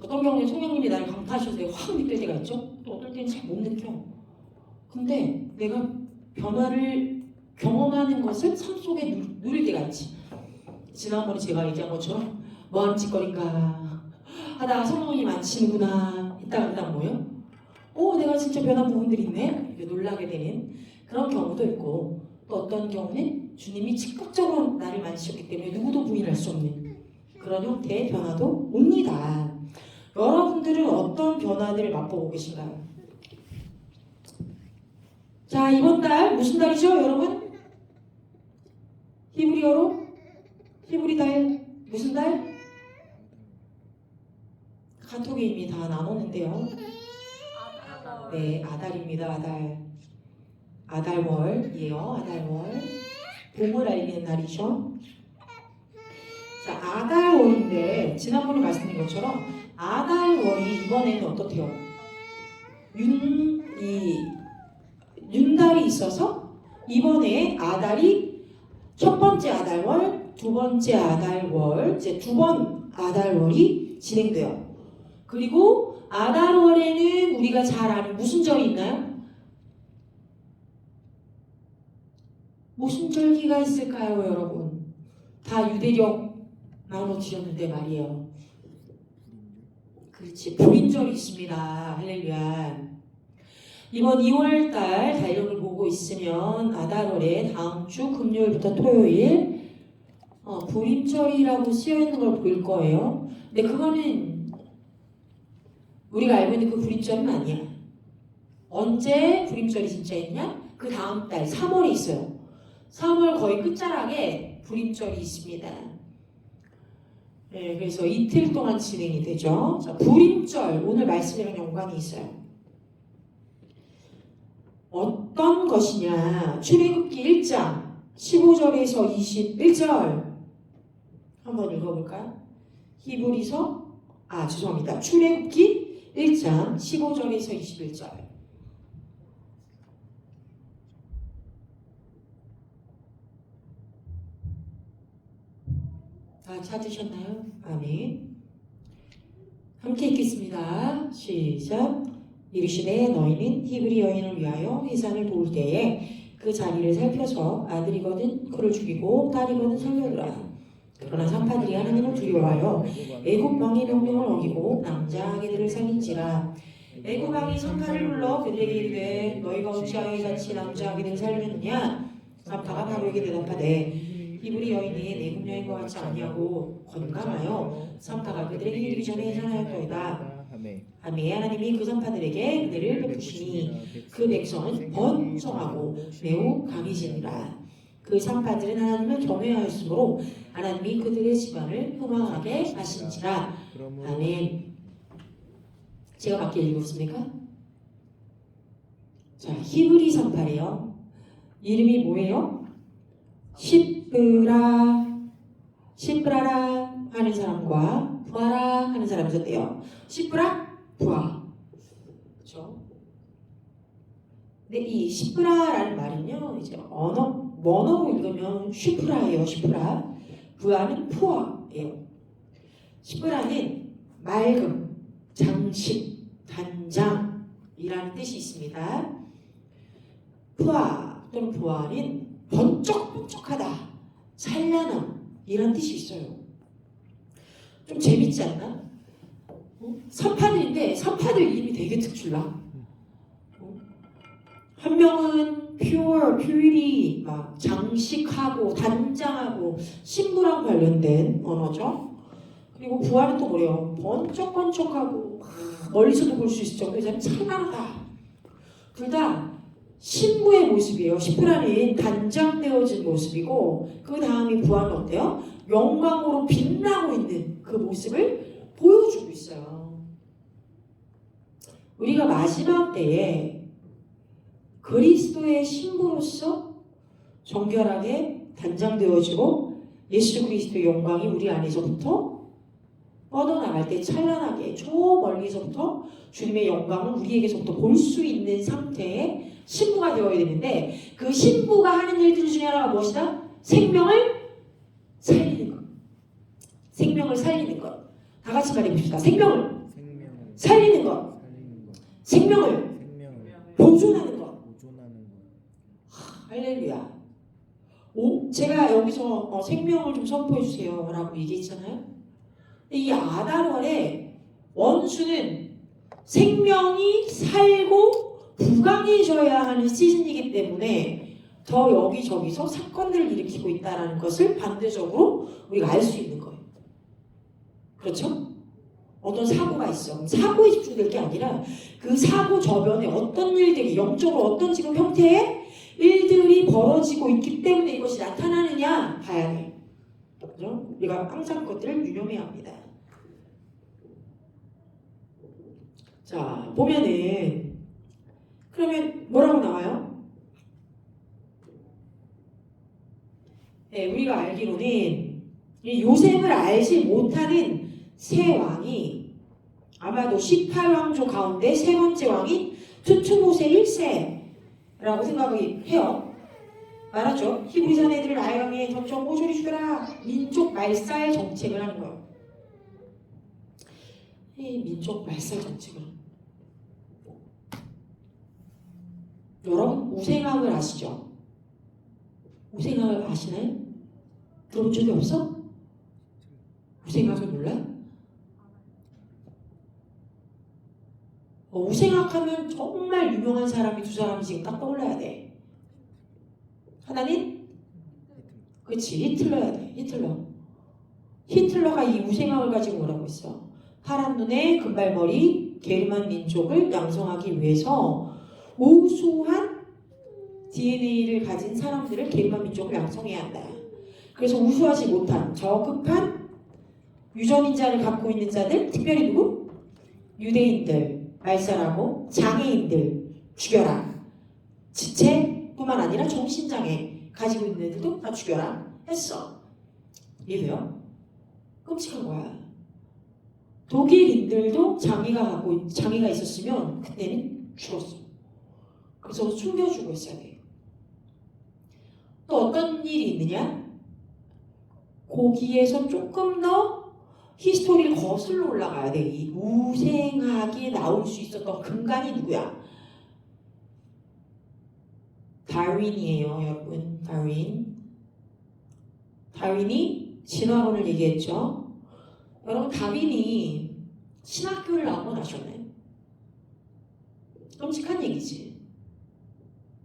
어떤 경우에 성령님이 나를 강타하셔서 내가 확 느낄 때가 있죠. 또 어떨 때는 잘 못 느껴. 근데 내가 변화를 경험하는 것을 삶 속에 누릴 때가 있지. 지난번에 제가 얘기한 것처럼 뭐하는 짓거리인가 하다가 성령님이 만지는구나 했다가 뭐예요? 내가 진짜 변한 부분들이 있네? 이렇게 놀라게 되는 그런 경우도 있고, 또 어떤 경우는 주님이 즉각적으로 나를 만지셨기 때문에 누구도 부인할 수 없는 그런 형태의 변화도 옵니다. 여러분들은 어떤 변화들을 맛보고 계신가요? 자, 이번 달 무슨 달이죠, 여러분? 히브리어로? 히브리 달 무슨 달? 카톡에 이미 다 나눴는데요. 네, 아달입니다. 아달월이에요. 아달월. 봄을 알리는 날이죠. 자, 아달월인데 지난번에 말씀드린 것처럼 아달월이 이번에는 어떻대요? 윤달이 있어서 이번에 아달이 첫 번째 아달월, 두 번째 아달월, 이제 두 번 아달월이 진행돼요. 그리고 아달월에는 우리가 잘 아는 무슨 절이 있나요? 무슨 절기가 있을까요, 여러분? 다 유대력 나눠주셨는데 말이에요. 그렇지, 불임절이 있습니다. 할렐루야. 이번 2월달 달력을 보고 있으면 아달월에 다음 주 금요일부터 토요일 불임절이라고 쓰여있는 걸 볼 거예요. 근데 그거는 우리가 알고 있는 그 불임절은 아니야. 언제 불임절이 진짜 있냐? 그 다음 달 3월에 있어요. 3월 거의 끝자락에 불임절이 있습니다. 네, 그래서 이틀 동안 진행이 되죠. 자, 불임절, 오늘 말씀이랑 연관이 있어요. 어떤 것이냐? 출애굽기 1장 15절에서 21절 한번 읽어볼까요? 출애굽기 1장 15절에서 21절. 다 찾으셨나요? 아멘. 함께 읽겠습니다. 시작. 이르시되 너희는 히브리 여인을 위하여 해산을 도울 때에 그 자리를 살펴서 아들이거든 그를 죽이고 딸이거든 살려두라. 그러나 산파들이 하나님을 두려워하여 애굽 왕의 명령을 어기고 남자 아기들을 살린지라. 애굽 왕이 산파를 불러 그들에게 이르되 너희가 어찌하여 이같이 남자 아기들을 살렸느냐? 산파가 바로에게 대답하되 히브리 여인이 애굽 여인과 같지 아니하고 건강하여 산파가 그들에게 이르기 전에 해산하였더이다. 아멘. 하나님이 그 산파들에게 은혜를 베푸시니 그 백성은 번성하고 매우 강해지니라. 그 산파들은 하나님을 경외하였으므로 하나님이 그들의 집안을 흥왕하게 하신지라. 아멘. 제가 밖에 읽었습니까? 자, 히브리 산파래요. 이름이 뭐예요? 시브라라 하는 사람과 부하라 하는 사람이 있었대요. 시브라, 부하. 그렇죠? 근데 이 시브라라는 말은요, 이제 원어로 읽으면 슈프라예요. 슈프라. 부하는 푸어예요. 시브라는 맑음, 장식, 단장이라는 뜻이 있습니다. 푸아 또는 부하는 번쩍번쩍하다, 찬란함 이런 뜻이 있어요. 좀 재밌지 않나? 산파들인데 산파들 이름이 되게 특출나. 한 명은 purity, 막 장식하고 단장하고 신부랑 관련된 언어죠. 그리고 부하는 또 뭐래요? 번쩍번쩍하고 멀리서도 볼 수 있을 정도로 찬란하다. 둘 다 신부의 모습이에요. 시프라는 단장되어진 모습이고 그 다음에 부하는 어때요? 영광으로 빛나고 있는 그 모습을 보여주고 있어요. 우리가 마지막 때에 그리스도의 신부로서 정결하게 단장되어지고 예수 그리스도의 영광이 우리 안에서부터 뻗어나갈 때 찬란하게 저 멀리서부터 주님의 영광을 우리에게서부터 볼 수 있는 상태의 신부가 되어야 되는데, 그 신부가 하는 일들 중에 하나가 무엇이다? 생명을 살리는 것. 생명을 살리는 것. 다 같이 말해봅시다. 생명을 살리는 것, 생명을 보존하는 것. 할렐루야. 제가 여기서 생명을 좀 선포해 주세요 라고 얘기했잖아요. 이 아담월에 원수는 생명이 살고 부강해져야 하는 시즌이기 때문에 더 여기저기서 사건들을 일으키고 있다는 것을 반대적으로 우리가 알 수 있는 거예요. 그렇죠? 어떤 사고가 있어. 그럼 사고에 집중될 게 아니라 그 사고 저변에 어떤 일들이 영적으로 어떤 지금 형태의 일들이 벌어지고 있기 때문에 이것이 나타나느냐 봐야 돼. 그렇죠? 우리가 항상 그것들을 유념해야 합니다. 자, 보면은 그러면 뭐라고 나와요? 네, 우리가 알기로는 이 요셉을 알지 못하는 세 왕이 아마도 18왕조 가운데 세 번째 왕인 투투모세 1세라고 생각을 해요. 말하죠. 히브리 자네들을 나일강에 점점 모조리 죽여라. 민족 말살 정책을 하는 거예요. 이 민족 말살 정책을. 여러분 우생학을 아시죠? 우생학을 아시나요? 들어본 적이 없어? 우생학을 몰라? 우생학하면 정말 유명한 사람이 두 사람이 지금 딱 떠올라야 돼. 하나는 그렇지 히틀러야 돼. 히틀러가 이 우생학을 가지고 뭐라고 했어? 파란 눈에 금발머리 게르만 민족을 양성하기 위해서 우수한 DNA를 가진 사람들을 게르만 민족을 양성해야 한다. 그래서 우수하지 못한 저급한 유전인자를 갖고 있는 자들, 특별히 누구? 유대인들 말살하고 장애인들 죽여라. 지체뿐만 아니라 정신장애 가지고 있는 애들도 다 죽여라 했어. 이해돼요? 끔찍한 거야. 독일인들도 장애가 있었으면 그때는 죽었어. 그래서 숨겨주고 있어야 돼. 또 어떤 일이 있느냐? 거기에서 조금 더 히스토리를 거슬러 올라가야 돼. 이 우생학에 나올 수 있었던 근간이 누구야? 다윈이에요, 여러분. 다윈이 진화론을 얘기했죠. 여러분, 다윈이 신학교를 나온 건 아셨나요? 끔찍한 얘기지.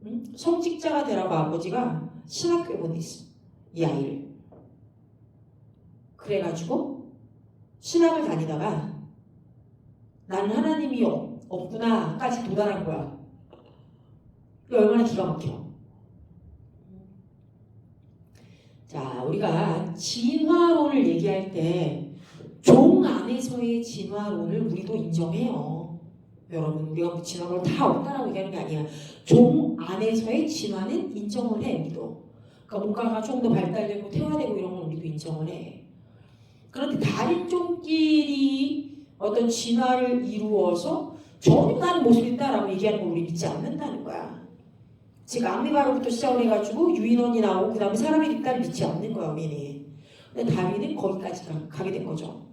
응? 성직자가 되라고 아버지가 신학교에 보냈어. 이 아이를. 그래가지고 신학을 다니다가 나는 하나님이 없구나까지 도달한 거야. 얼마나 기가 막혀. 자, 우리가 진화론을 얘기할 때 종 안에서의 진화론을 우리도 인정해요. 여러분, 우리가 진화론을 다 없다라고 얘기하는 게 아니야. 종 안에서의 진화는 인정을 해, 우리도. 그러니까 뭔가가 좀 더 발달되고 태화되고 이런 건 우리도 인정을 해. 그런데 다른 종끼리 어떤 진화를 이루어서 전혀 다른 모습이 있다라고 얘기하는 걸 우리 믿지 않는다는 거야. 즉 악미바로부터 시작을 해가지고 유인원이 나오고 그 다음에 사람이 있다를 믿지 않는 거야, 우리는. 근데 다윈은 거기까지 가게 된 거죠.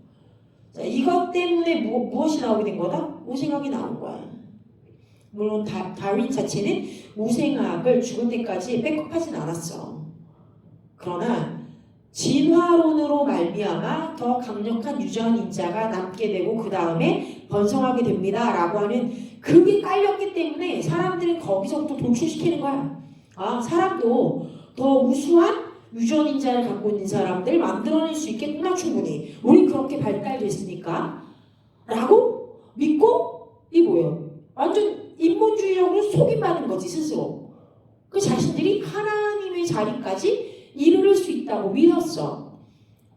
자, 이것 때문에 무엇이 나오게 된 거다? 우생학이 나온 거야. 물론 다윈 자체는 우생학을 죽을 때까지 백업하진 않았어. 그러나 진화론으로 말미암아 더 강력한 유전인자가 남게 되고 그 다음에 번성하게 됩니다 라고 하는 그게 깔렸기 때문에 사람들은 거기서부터 도출시키는 거야. 아, 사람도 더 우수한 유전인자를 갖고 있는 사람들 만들어낼 수 있겠구나. 충분히 우리 그렇게 발달됐으니까 라고 믿고 이 뭐예요? 완전 인본주의적으로 속임받은 거지 스스로. 그 자신들이 하나님의 자리까지 이르를 수 있다고 믿었어.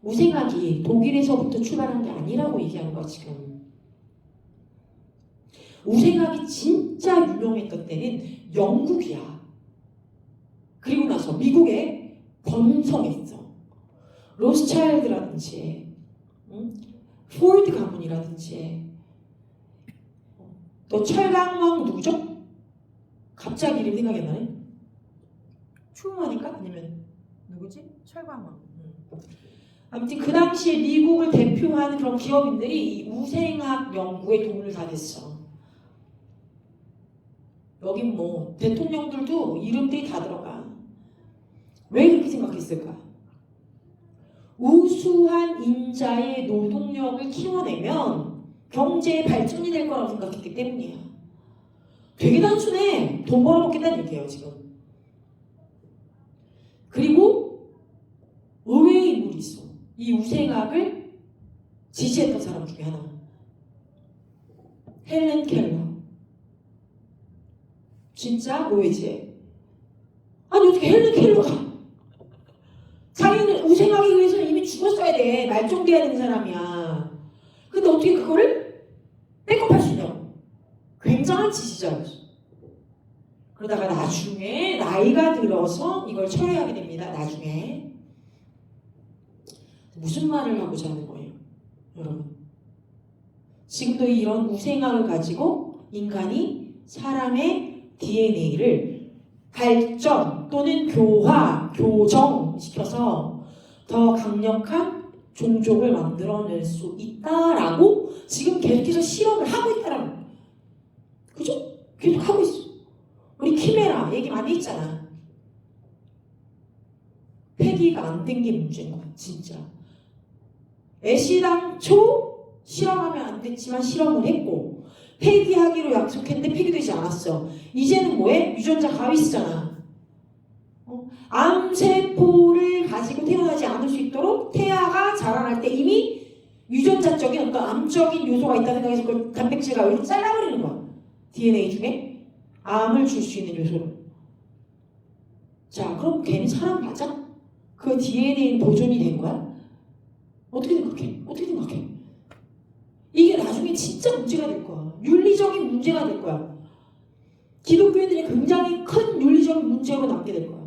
우생학이 독일에서부터 출발한 게 아니라고 얘기하는 거야 지금. 우생학이 진짜 유명했던 때는 영국이야. 그리고 나서 미국에 번성했어. 로스차일드라든지 포드 가문이라든지 또 철강왕 누구죠? 갑자기 이름 생각이 안 나네. 추모하니까? 아니면 누구지? 철강왕. 아무튼 그 당시에 미국을 대표하는 그런 기업인들이 이 우생학 연구에 돈을 다 냈어. 여긴 뭐 대통령들도 이름들이 다 들어가. 왜 그렇게 생각했을까? 우수한 인자의 노동력을 키워내면 경제의 발전이 될 거라고 생각했기 때문이야. 되게 단순해. 돈 벌어먹겠다는 얘기예요 지금. 그리고 의외의 인물이 있어. 이 우생학을 지지했던 사람 중에 하나. 헬렌 켈러. 진짜 의외지. 아니 어떻게 헬렌 켈러가 자기는 우생하기 위해서는 이미 죽었어야 돼. 말종돼야 되는 사람이야. 근데 어떻게 그거를 백업할 수 있냐고. 굉장한 지지자였어. 그러다가 나중에 나이가 들어서 이걸 철회하게 됩니다. 나중에. 무슨 말을 하고자 하는 거예요? 여러분. 지금도 이런 우생학을 가지고 인간이 사람의 DNA를 발전 또는 교화, 교정시켜서 더 강력한 종족을 만들어낼 수 있다라고 지금 계속해서 실험을 하고 있다라는 거예요. 그죠? 계속 하고 있어. 우리 키메라 얘기 많이 했잖아. 폐기가 안 된 게 문제인 거야, 진짜. 애시당초 실험하면 안 됐지만 실험을 했고 폐기하기로 약속했는데 폐기되지 않았어. 이제는 뭐해? 유전자 가위 쓰잖아. 암세포를 가지고 태어나지 않을 수 있도록 태아가 자라날 때 이미 유전자적인 어떤 암적인 요소가 있다는 생각해서 그걸 단백질 가위로 잘라버리는 거야. DNA 중에 암을 줄 수 있는 요소를. 자, 그럼 걔는 사람 맞아? 그 DNA는 보존이 된 거야? 어떻게 생각해? 어떻게 생각해? 이게 나중에 진짜 문제가 될 거야. 윤리적인 문제가 될 거야. 기독교인들이 굉장히 큰 윤리적인 문제로 남게 될 거야.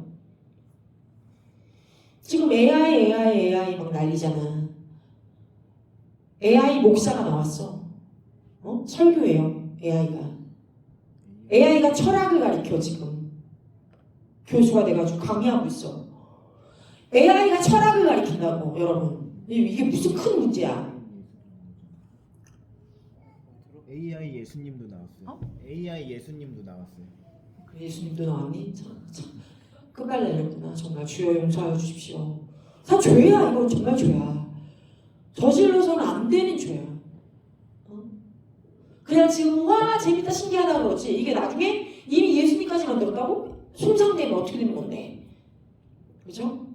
지금 AI 막 난리잖아. AI 목사가 나왔어. 설교해요. AI가 철학을 가르쳐 지금. 교수가 돼가지고 강의하고 있어. AI가 철학을 가르친다고 여러분. 이게 무슨 큰 문제야. AI 예수님도 나왔어요. AI 예수님도 나왔어요. 그 예수님도 나왔니? 참 끝갈래렸구나. 정말 주여 용서하여 주십시오. 다 죄야. 이건 정말 죄야. 저질러서는 안 되는 죄야. 그냥 지금 와 재밌다 신기하다 그러지. 이게 나중에 이미 예수님까지 만들었다고? 손상되면 어떻게 되는 건데. 그죠?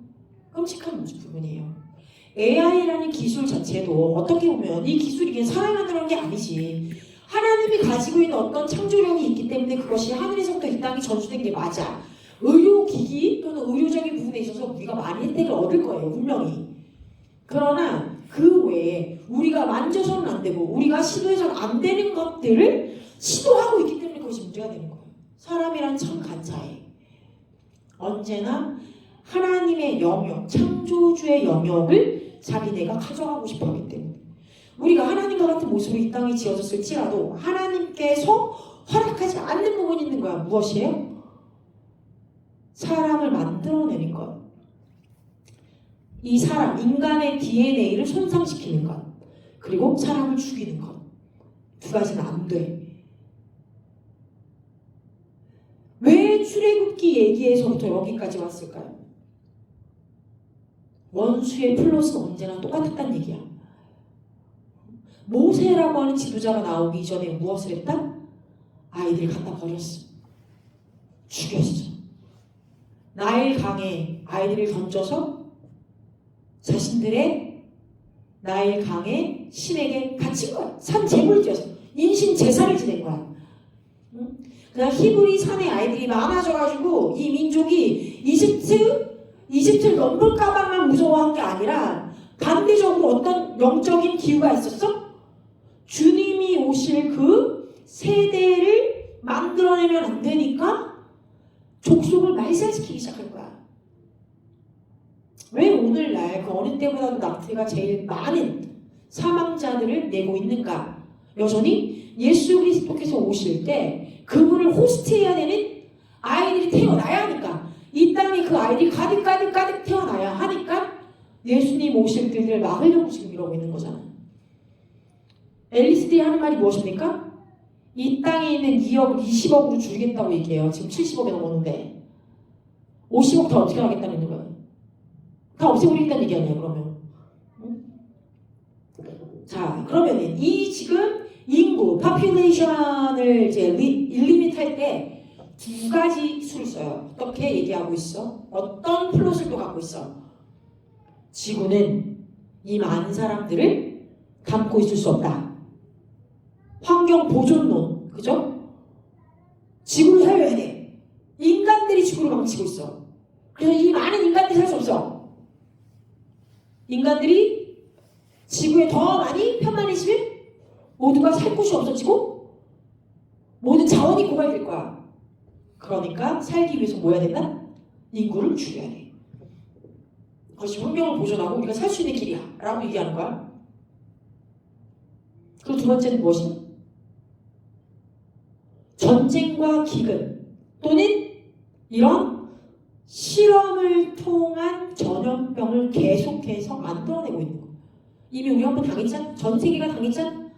끔찍한 부분이에요. AI라는 기술 자체도 어떻게 보면 이 기술이 그냥 사람이 만들어낸 게 아니지. 하나님이 가지고 있는 어떤 창조력이 있기 때문에 그것이 하늘에서부터 이 땅에 전수된 게 맞아. 의료기기 또는 의료적인 부분에 있어서 우리가 많이 혜택을 얻을 거예요. 분명히. 그러나 그 외에 우리가 만져서는 안 되고 우리가 시도해서는 안 되는 것들을 시도하고 있기 때문에 그것이 문제가 되는 거예요. 사람이란 참 간사해. 언제나 하나님의 영역, 창조주의 영역을 자기네가 가져가고 싶어 하기 때문에 우리가 하나님과 같은 모습으로 이 땅에 지어졌을지라도 하나님께서 허락하지 않는 부분이 있는 거야. 무엇이에요? 사람을 만들어내는 것. 이 사람, 인간의 DNA를 손상시키는 것. 그리고 사람을 죽이는 것. 두 가지는 안 돼. 왜 출애굽기 얘기에서부터 여기까지 왔을까요? 원수의 플롯은 언제나 똑같았단 얘기야. 모세라고 하는 지도자가 나오기 전에 무엇을 했다? 아이들을 갖다 버렸어. 죽였어. 나일 강에 아이들을 던져서 자신들의 나일 강에 신에게 갇힌 거야. 산 제물을 지어서 인신 제사를 지낸 거야. 그냥 히브리 산의 아이들이 많아져가지고 이 민족이 이집트를 넘볼까봐만 무서워한 게 아니라 반대적으로 어떤 영적인 기후가 있었어? 주님이 오실 그 세대를 만들어내면 안 되니까 족속을 말살시키기 시작할 거야. 왜 오늘날 그 어느 때보다도 낙태가 제일 많은 사망자들을 내고 있는가? 여전히 예수 그리스도께서 오실 때 그분을 호스트해야 되는 아이들이 태어나야 하니까 이 땅에 그 아이들이 가득 태어나야 하니까 예수님 오실 길을 막으려고 지금 이러고 있는 거잖아. LSD 하는 말이 무엇입니까? 이 땅에 있는 2억을 20억으로 줄이겠다고 얘기해요. 지금 70억이 넘었는데 50억 다 어떻게 하겠다는 거예요? 다 없애버리겠다는 얘기 아니에요, 그러면. 응? 자, 그러면 이 지금 인구, 파퓰레이션을 이제 일리밋 할 때 두 가지 수를 써요. 어떻게 얘기하고 있어? 어떤 플롯을 또 갖고 있어? 지구는 이 많은 사람들을 담고 있을 수 없다. 환경 보존론, 그죠? 지구를 살려야 돼. 인간들이 지구를 망치고 있어. 그래서 이 많은 인간들이 살 수 없어. 인간들이 지구에 더 많이 편만해지면 모두가 살 곳이 없어지고 모든 자원이 고갈될 거야. 그러니까 살기 위해서 뭐 해야 된다? 인구를 줄여야 돼. 그것이 환경을 보존하고 우리가 살 수 있는 길이야 라고 얘기하는 거야. 그리고 두 번째는 무엇이냐? 전쟁과 기근 또는 이런 실험을 통한 전염병을 계속해서 만들어내고 있는 거예요. 이미 우리 한번 당했잖아. 전 세계가 당했잖아.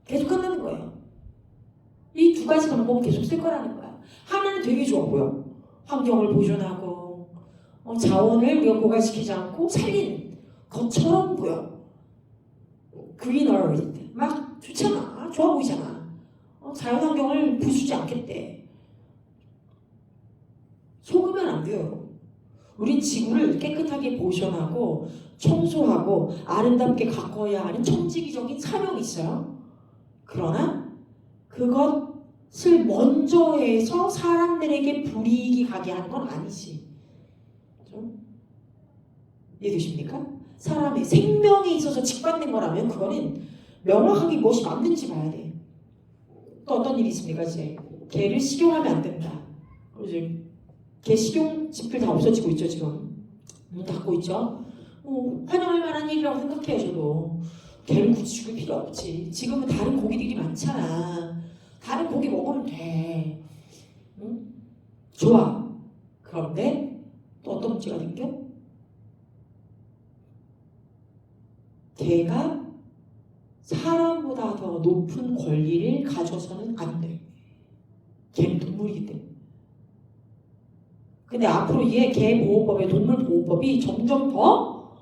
계속 한다는 거예요. 이 두 가지 방법은 계속 쓸 거라는 거야. 하나는 되게 좋아 보여. 환경을 보존하고 자원을 우리가 고갈시키지 않고 살리는 것처럼 보여. Green Earth 막 좋잖아. 좋아 보이잖아. 자연환경을 부수지 않겠대. 속으면 안 돼요. 우린 지구를 깨끗하게 보존하고 청소하고 아름답게 가꿔야 하는 천지기적인 사명이 있어요. 그러나 그것을 먼저 해서 사람들에게 불이익이 가게 하는 건 아니지. 그렇죠? 이해되십니까? 사람의 생명에 있어서 직관된 거라면 그거는 명확하게 무엇이 맞는지 봐야 돼. 또 어떤 일이 있습니까? 이제 개를 식용하면 안 된다. 그래서 개 식용집들 다 없어지고 있죠. 지금 문 닫고 있죠. 환영할 만한 일이라고 생각해요. 저도 개를 굳이 죽일 필요 없지. 지금은 다른 고기들이 많잖아. 다른 고기 먹으면 돼. 응? 좋아. 그런데 또 어떤 문제가 생겨? 개가 사람보다 더 높은 권리를 가져서는 안 돼. 개는 동물이기 때문에. 근데 앞으로 이게 개보호법의 동물보호법이 점점 더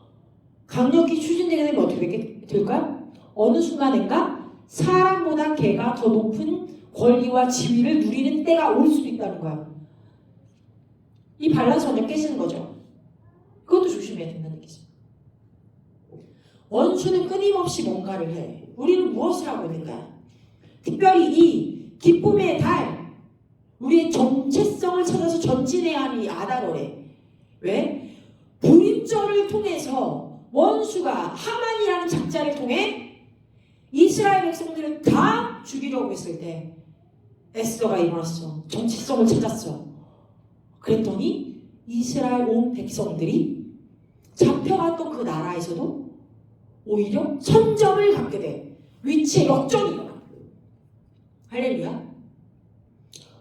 강력히 추진되게 되면 어떻게 될까? 어느 순간인가 사람보다 개가 더 높은 권리와 지위를 누리는 때가 올 수도 있다는 거야. 이 밸런스 완전 깨지는 거죠. 그것도 조심해야 된다는 얘기죠. 원수는 끊임없이 뭔가를 해. 우리는 무엇을 하고 있는가? 특별히 이 기쁨의 달, 우리의 정체성을 찾아서 전진해야 하는 이 아달월에 왜? 불임절을 통해서 원수가 하만이라는 작자를 통해 이스라엘 백성들을 다 죽이려고 했을 때 에스더가 일어났어. 정체성을 찾았어. 그랬더니 이스라엘 온 백성들이 잡혀갔던 그 나라에서도 오히려 선점을 갖게 돼. 위치의 역전이 일어나. 할렐루야.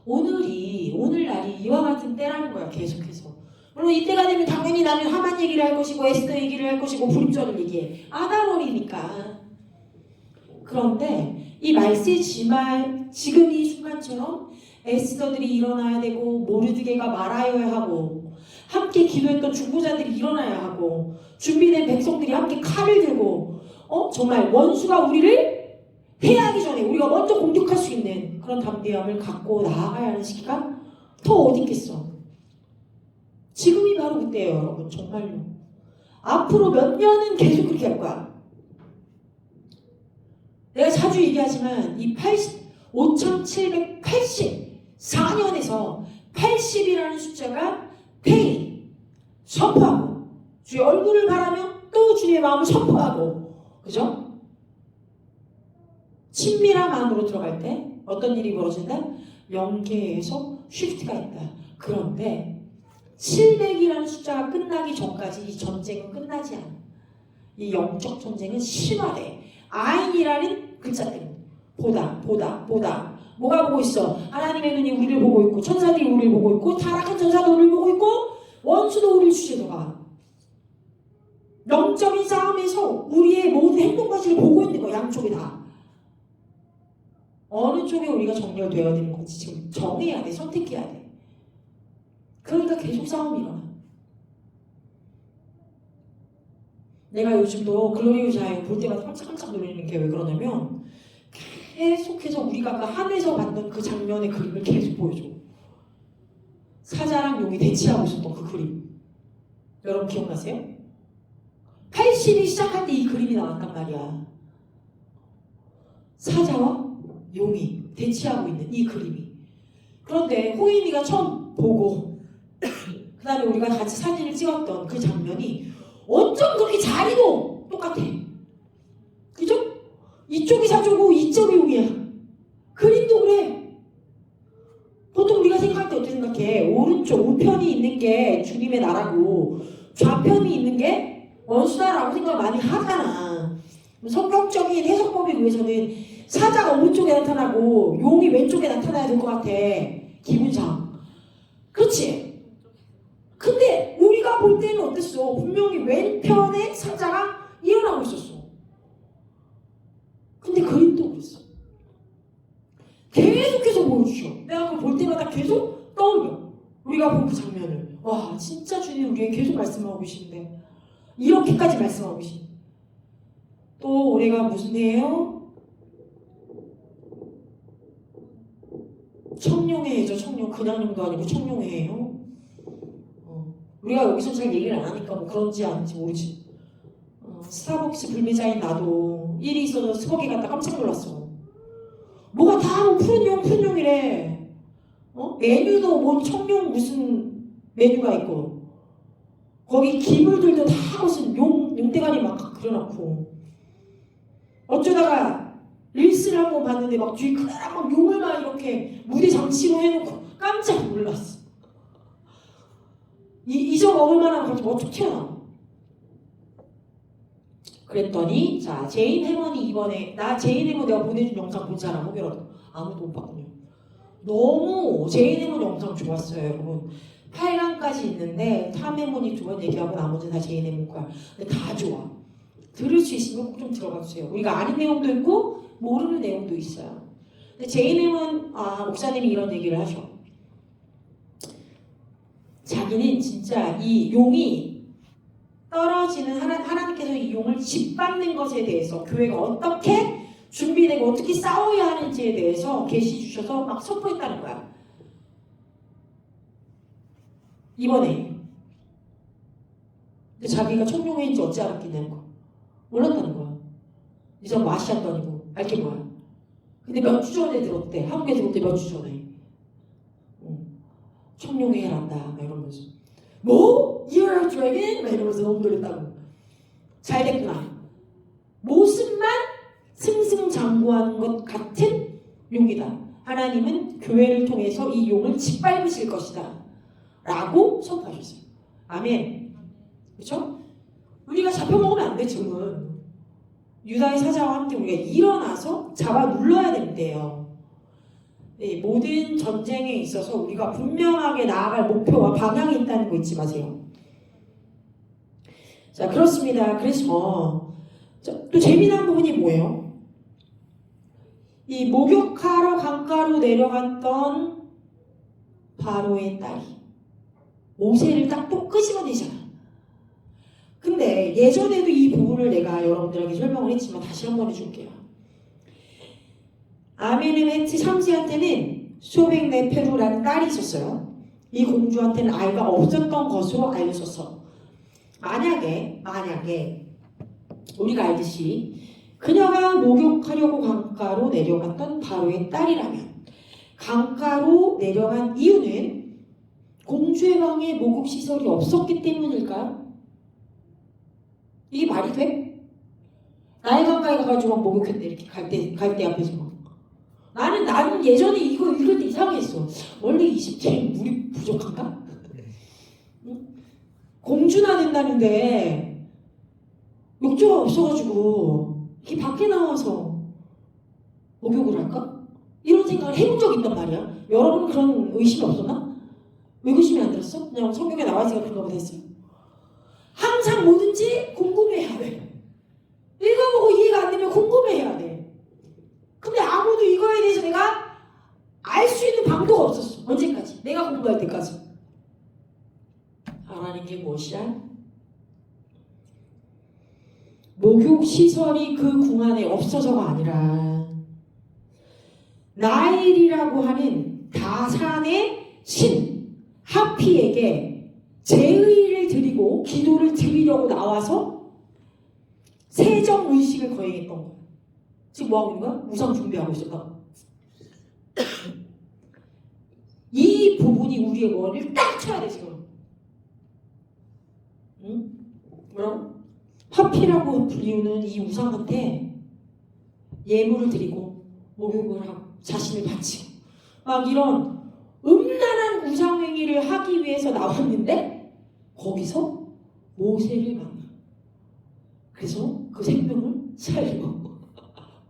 오늘날이 이와 같은 때라는 거야. 계속해서. 물론 이때가 되면 당연히 나는 하만 얘기를 할 것이고 에스더 얘기를 할 것이고 불임절을 얘기해. 아달월이니까. 그런데 이 말세 지말 지금 이 순간처럼 에스더들이 일어나야 되고 모르드게가 말하여야 하고 함께 기도했던 중보자들이 일어나야 하고 준비된 백성들이 함께 칼을 들고 정말 원수가 우리를 해하기 전에 우리가 먼저 공격할 수 있는 그런 담대함을 갖고 나아가야 하는 시기가 더 어디 있겠어. 지금이 바로 그때예요, 여러분. 정말로. 앞으로 몇 년은 계속 그렇게 할 거야. 내가 자주 얘기하지만 이 5784년에서 80이라는 숫자가 페이, 선포하고 주의 얼굴을 바라며 또 주님의 마음을 선포하고, 그죠? 친밀한 마음으로 들어갈 때 어떤 일이 벌어진다? 영계에서 쉬프트가 있다. 그런데 700이라는 숫자가 끝나기 전까지 이 전쟁은 끝나지 않아. 이 영적 전쟁은 심화돼. 아인이라는 글자 때문에 보다. 뭐가 보고 있어? 하나님의 눈이 우리를 보고 있고 천사들이 우리를 보고 있고 타락한 천사도 우리를 보고 있고 원수도 우리를 추적해가. 영적인 싸움에서 우리의 모든 행동 과실을 보고 있는 거야. 양쪽이 다. 어느 쪽에 우리가 정렬되어야 되는 건지 지금 정해야 돼. 선택해야 돼. 그러니까 계속 싸움이 일어나. 내가 요즘도 글로리 자유 볼 때마다 깜짝깜짝 놀라는 게 왜 그러냐면 계속해서 우리가 그 하늘에서 봤던 그 장면의 그림을 계속 보여줘. 사자랑 용이 대치하고 있었던 그 그림. 여러분 기억나세요? 80이 시작할 때 이 그림이 나왔단 말이야. 사자와 용이 대치하고 있는 이 그림이. 그런데 호인이가 처음 보고 그 다음에 우리가 같이 사진을 찍었던 그 장면이 어쩜 그렇게 자리도 똑같아. 그죠? 이쪽이 사자고 이쪽이 용이야. 그림도 그래. 보통 우리가 생각할 때 어떻게 생각해? 오른쪽 우편이 있는 게 주님의 나라고 좌편이 있는 게 원수다라고 생각을 많이 하잖아. 성경적인 해석법에 의해서는 사자가 오른쪽에 나타나고 용이 왼쪽에 나타나야 될 것 같아. 기분상. 그렇지? 근데 우리가 볼 때는 어땠어? 분명히 왼편에 사자가 일어나고 있었어. 근데 그림도 그랬어. 계속해서 보여주셔. 내가 그걸 볼 때마다 계속 떠올려. 우리가 본 그 장면을. 와, 진짜 주님 우리에게 계속 말씀하고 계신데 이렇게까지 말씀하고 계신. 또 올해가 무슨 해예요? 청룡의 해죠. 청룡. 그냥 용도 아니고 청룡의 해예요. 우리가 여기서 잘 얘기를 안 하니까 뭐 그런지 아닌지 모르지. 스타벅스 불매자인 나도 일이 있어서 스벅에 갔다 깜짝 놀랐어. 뭐가 다 뭐 푸른 용이래. 메뉴도 뭐 청룡 무슨 메뉴가 있고 거기 기물들도 다 무슨 용대가리 막 그려놓고 어쩌다가 릴스를 한번 봤는데 막 뒤에 크다란 막 용을 막 이렇게 무대 장치로 해놓고 깜짝 놀랐어. 잊어먹을 만한 것도 어떻게 튀어나와. 그랬더니 자 제인 해머니 이번에 나 제인 해머 내가 보내준 영상 본 사람 혹여라도 아무도 못 봤군요. 너무 제인 해머니 영상 좋았어요 여러분. 8강까지 있는데 탐 해머니 2번 얘기하고 나머지는 다 제인 해머 거야. 근데 다 좋아. 들을 수 있으면 꼭 좀 들어봐 주세요. 우리가 아는 내용도 있고 모르는 내용도 있어요. 근데 제인 해머는 목사님이 이런 얘기를 하셔. 자기는 진짜 이 용이 떨어지는 하나님께서 이 용을 짓밟는 것에 대해서 교회가 어떻게 준비되고 어떻게 싸워야 하는지에 대해서 계시 주셔서 막 선포했다는 거야. 이번에. 근데 자기가 청룡회인지 어찌 알았겠냐는 거야. 몰랐다는 거야. 이전 마시안도 아니고 알게 뭐야. 근데 몇 주 전에 들었대. 한국에 들어올 때 몇 주 전에. 청룡회란다 막 이러면서 뭐? You're a dragon? 막 이러면서 너무 놀랬다고. 잘 됐구나. 모습만 승승장구하는 것 같은 용이다. 하나님은 교회를 통해서 이 용을 짓밟으실 것이다 라고 선포하셨어요. 아멘. 그렇죠? 우리가 잡혀먹으면 안 돼. 지금은 유다의 사자와 함께 우리가 일어나서 잡아 눌러야 된대요. 네, 모든 전쟁에 있어서 우리가 분명하게 나아갈 목표와 방향이 있다는 거 잊지 마세요. 자, 그렇습니다. 그래서 또 재미난 부분이 뭐예요? 이 목욕하러 강가로 내려갔던 바로의 딸이 모세를 딱 또 끄집어내잖아. 근데 예전에도 이 부분을 내가 여러분들에게 설명을 했지만 다시 한번 해줄게요. 아메네메트 3세한테는 소백네페루라는 딸이 있었어요. 이 공주한테는 아이가 없었던 것으로 알려졌어. 만약에 우리가 알듯이 그녀가 목욕하려고 강가로 내려갔던 바로의 딸이라면 강가로 내려간 이유는 공주의 방에 목욕시설이 없었기 때문일까요? 이게 말이 돼? 나의 강가에 가가지고 막 목욕했대. 이렇게 갈대 앞에서 막. 나는 예전에 이거 읽을 때 이상했어. 원래 이집트에 물이 부족한가? 응? 공주나 된다는데 욕조가 없어가지고 이렇게 밖에 나와서 목욕을 할까? 이런 생각을 해본 적이 있단 말이야. 여러분 그런 의심이 없었나? 왜 의심이 안 들었어? 그냥 성경에 나와 있으니까 그런가 보다 했어요. 항상 뭐든지 궁금해해야 돼. 읽어보고 이해가 안 되면 궁금해해야 돼. 근데 아무도 이거에 대해서 내가 알 수 있는 방도가 없었어. 언제까지? 내가 공부할 때까지. 하라는 게 무엇이야? 목욕 시설이 그 궁 안에 없어서가 아니라 나일이라고 하는 다산의 신 하피에게 제의를 드리고 기도를 드리려고 나와서 세정 의식을 거행했던 거야. 지금 뭐 하고 있는 거야? 우상 준비하고 있었다. 이 부분이 우리의 머리를 딱 쳐야 돼 지금. 응? 뭐라고? 하피라고 불리우는 이 우상한테 예물을 드리고 목욕을 하고 자신을 바치고 막 이런 음란한 우상행위를 하기 위해서 나왔는데 거기서 모세를 만나. 그래서 그 생명을 살려.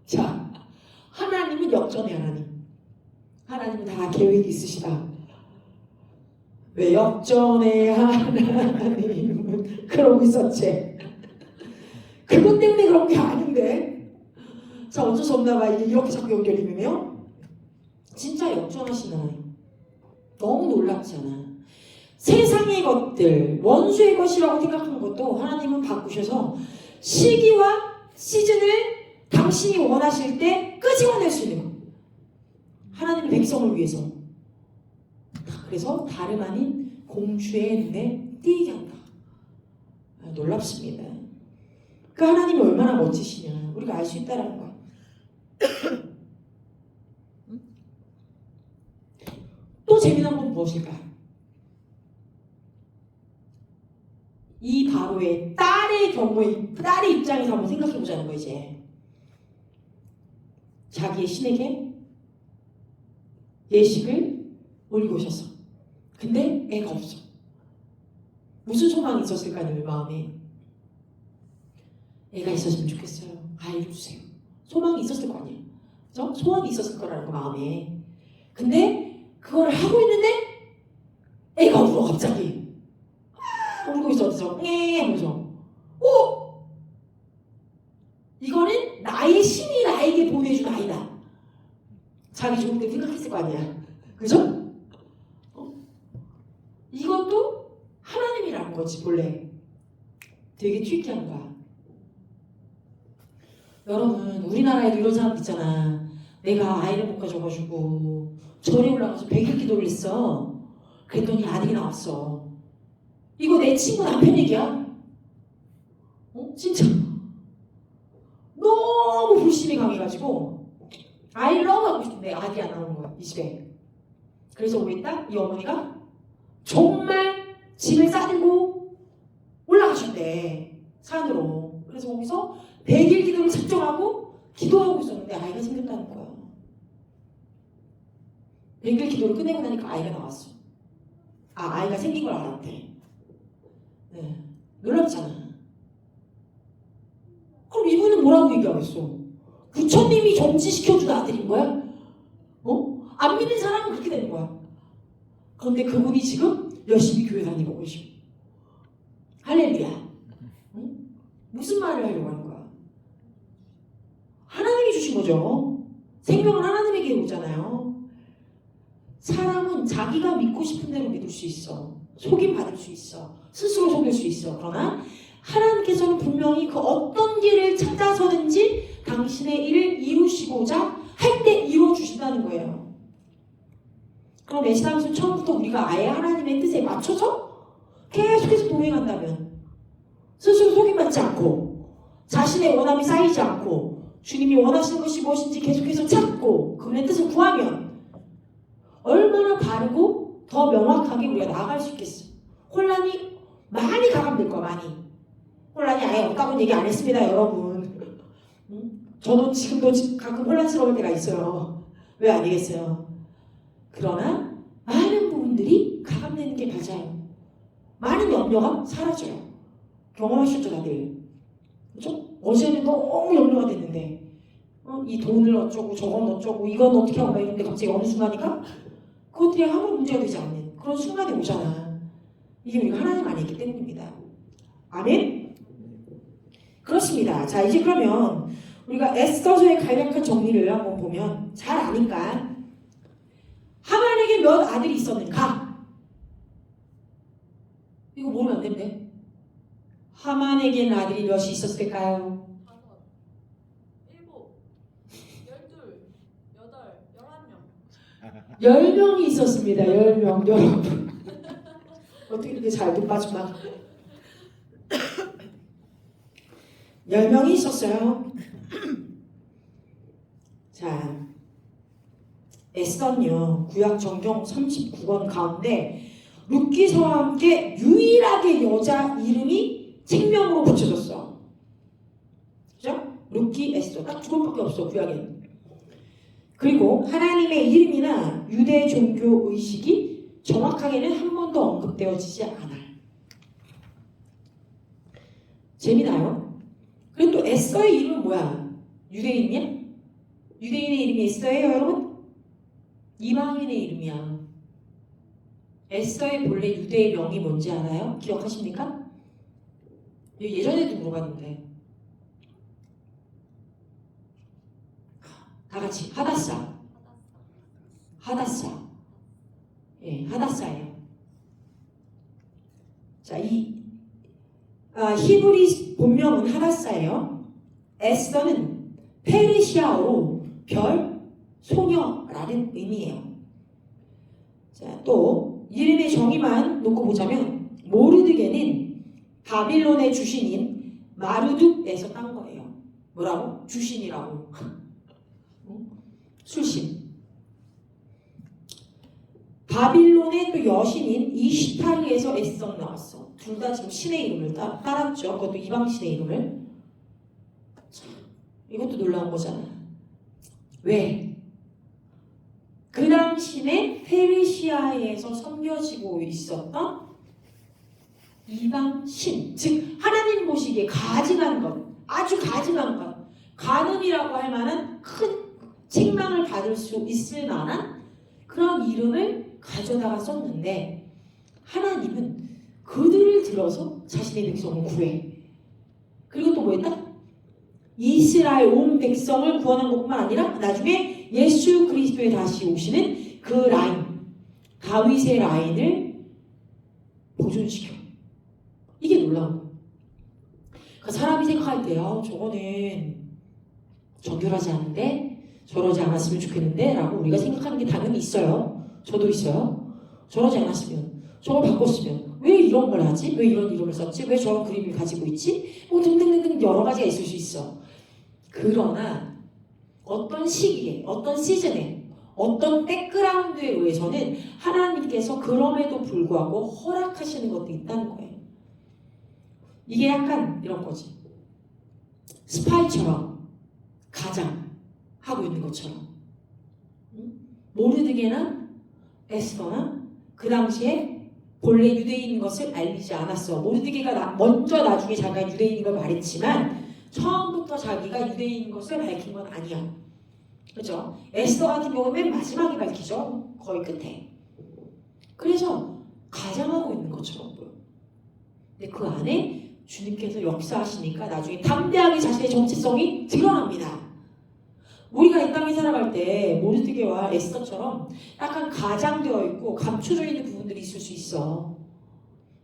자, 하나님은 역전의 하나님. 하나님은 다 계획이 있으시다. 왜 역전의 하나님은 그러고 있었지? 그것 때문에 그런 게 아닌데. 자, 어쩔 수 없나 봐. 이게 이렇게 자꾸 연결이 되네요. 진짜 역전하신 하나님. 너무 놀랍잖아. 세상의 것들, 원수의 것이라고 생각하는 것도 하나님은 바꾸셔서 시기와 시즌을 당신이 원하실 때 끄집어낼 수 있는 거. 하나님의 백성을 위해서. 그래서 다름 아닌 공주의 눈에 띄게 한다. 놀랍습니다. 그 하나님이 얼마나 멋지시냐 우리가 알 수 있다는 거야. 또 재미난 건 무엇일까? 이 바로의 딸의 경우에 딸의 입장에서 한번 생각해 보자는 거 이제. 자기의 신에게 예식을 올리고 오셨어. 근데 애가 없어. 무슨 소망이 있었을까 내 마음에. 애가 있었으면 좋겠어요. 아이를 주세요. 소망이 있었을 거 아니에요. 그죠? 소원이 있었을 거라는 거 마음에. 근데 그거를 하고 있는데 애가 울어 갑자기. 울고 있어 어디서 하면서 이거는 나의 신이 나에게 보내준 아이다. 자기 좋을 때 생각했을 거 아니야. 그죠? 이것도 하나님이라는 거지 본래. 되게 특이한 거야. 여러분 우리나라에도 이런 사람 있잖아. 내가 아이를 못 가져가지고 절에 올라가서 100일 기도를 했어. 그랬더니 아들이 나왔어. 이거 내 친구 남편 얘기야. 진짜 너무 불신이 강해가지고 아이를 너무 갖고 싶은데 아들이 안 나오는 거야 이 집에. 그래서 우리 딸, 이 어머니가 정말 짐을 싸들고 올라가셨대 산으로. 그래서 거기서 100일 기도를 작정하고 기도하고 있었는데 아이가 생겼다는 거야. 100일 기도를 끝내고 나니까 아이가 나왔어. 아이가 생긴 걸 알았대. 네. 놀랍잖아. 그럼 이분은 뭐라고 얘기하겠어? 부처님이 정지시켜준 아들인 거야? 안 믿는 사람은 그렇게 되는 거야. 그런데 그분이 지금 열심히 교회 다니고 계시고. 할렐루야. 무슨 말을 하려고 하는 거야? 하나님이 주신 거죠. 생명은 하나님에게 오잖아요. 사람은 자기가 믿고 싶은 대로 믿을 수 있어. 속임 받을 수 있어. 스스로 속일 수 있어. 그러나 하나님께서는 분명히 그 어떤 길을 찾아서든지 당신의 일을 이루시고자 할 때 이루어주신다는 거예요. 그럼 메시나무는 처음부터 우리가 아예 하나님의 뜻에 맞춰서 계속해서 동행한다면 스스로 속임받지 않고 자신의 원함이 쌓이지 않고 주님이 원하시는 것이 무엇인지 계속해서 찾고 그분의 뜻을 구하면 얼마나 바르고 더 명확하게 우리가 나아갈 수 있겠어. 혼란이 많이 가감될 거야. 많이. 혼란이 아예 없다고는 얘기 안 했습니다 여러분. 저는 지금도 가끔 혼란스러울 때가 있어요. 왜 아니겠어요? 그러나 많은 부분들이 가감되는 게 맞아요. 많은 염려가 사라져요. 경험하셨죠 다들? 그렇죠? 어제는 너무 염려가 됐는데 이 돈을 어쩌고 저건 어쩌고 이건 어떻게 하고 막 이런데 갑자기 어느 순간이니까 그것들이 아무런 문제가 되지 않는 그런 순간이 오잖아. 이게 우리가 하나님 안에 있기 때문입니다. 아멘? 그렇습니다. 자, 이제 그러면 우리가 에스더서의 간략한 정리를 한번 보면 잘 아니까 하만에게 몇 아들이 있었는가? 이거 모르면 안 된대. 하만에게는 아들이 몇이 있었을까요? 10명이 있었습니다. 10명 여러분. 어떻게 이렇게 잘 돋봐주나? 10명이 있었어요. 자, 에스더는요 구약 정경 39권 가운데 룻기서와 함께 유일하게 여자 이름이 책명으로 붙여졌어. 그죠? 룻기, 에스더 딱 두 번밖에 없어 구약에는. 그리고 하나님의 이름이나 유대 종교 의식이 정확하게는 한 번도 언급되어지지 않아. 재미나요? 그리고 또 에스더의 이름은 뭐야? 유대인이야? 유대인의 이름이 에스더예요, 여러분? 이방인의 이름이야. 에스더의 본래 유대의 명이 뭔지 알아요? 기억하십니까? 예전에도 물어봤는데. 다 같이 하다사. 하다사. 예, 하다사예요. 자, 히브리 본명은 하다사예요. 에스더는 페르시아어로 별, 소녀라는 의미예요. 자, 또 이름의 정의만 놓고 보자면 모르드게는 바빌론의 주신인 마르둑에서 딴 거예요. 뭐라고? 주신이라고. 술신. 바빌론의 또 여신인 이시타르에서 에스더 나왔어. 둘 다 지금 신의 이름을 따랐죠. 그것도 이방 신의 이름을. 참, 이것도 놀라운 거잖아. 왜? 그 당시에 페르시아에서 섬겨지고 있었던 이방 신, 즉 하나님 보시기에 가증한 것, 아주 가증한 것, 간음이라고 할 만한 큰 책망을 받을 수 있을 만한 그런 이름을 가져다가 썼는데 하나님은 그들을 들어서 자신의 백성을 구해. 그리고 또 뭐였다? 이스라엘 온 백성을 구원한 것뿐만 아니라 나중에 예수 그리스도에 다시 오시는 그 라인, 다윗의 라인을 보존시켜. 이게 놀라운 거예요. 그러니까 사람이 생각할 때요, 저거는 정결하지 않은데 저러지 않았으면 좋겠는데 라고 우리가 생각하는 게 당연히 있어요. 저도 있어요. 저러지 않았으면, 저걸 바꿨으면 왜 이런 걸 하지? 왜 이런 이름을 썼지? 왜 저런 그림을 가지고 있지? 뭐 등등등등 여러 가지가 있을 수 있어. 그러나 어떤 시기에, 어떤 시즌에, 어떤 백그라운드에 의해서는 하나님께서 그럼에도 불구하고 허락하시는 것도 있다는 거예요. 이게 약간 이런 거지. 스파이처럼 가장 하고 있는 것처럼. 모르드게나 에스더나 그 당시에 본래 유대인인 것을 알리지 않았어. 모르드게가 먼저 나중에 자기가 유대인인 걸 말했지만 처음부터 자기가 유대인인 것을 밝힌 건 아니야. 그렇죠? 에스더 같은 경우는 맨 마지막에 밝히죠. 거의 끝에. 그래서 가장하고 있는 것처럼 보여. 근데 그 안에 주님께서 역사하시니까 나중에 담대하게 자신의 정체성이 드러납니다. 우리가 이 땅에 살아갈 때 모르드게와 에스더처럼 약간 가장되어 있고 감춰져 있는 부분들이 있을 수 있어.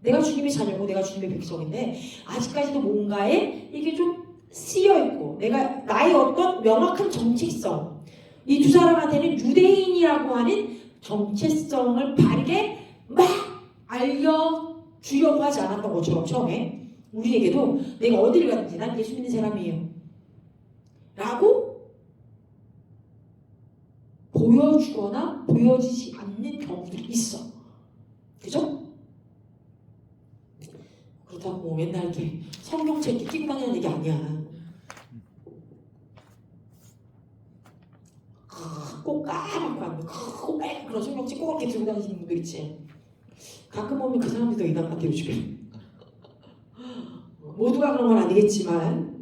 내가 주님의 자녀고 내가 주님의 백성인데 아직까지도 뭔가에 이게 좀 쓰여 있고 내가 나의 어떤 명확한 정체성, 이 두 사람한테는 유대인이라고 하는 정체성을 바르게 막 알려주려고 하지 않았던 것처럼 처음에 우리에게도 내가 어디를 가든지 난 예수 믿는 사람이에요 라고 보여주거나 보여지지 않는 경우들이 있어. 그죠? 그렇다고 맨날 이렇게 성경책 이렇게 끼고 다니는 얘기 아니야. 꼭 까맣고 안 돼. 꼭 빨간 그런 성경책 꼭 이렇게 들고 다니시는 분들 있지. 가끔 보면 그 사람들이 더 이상 같아요 요즘에. 모두가 그런 건 아니겠지만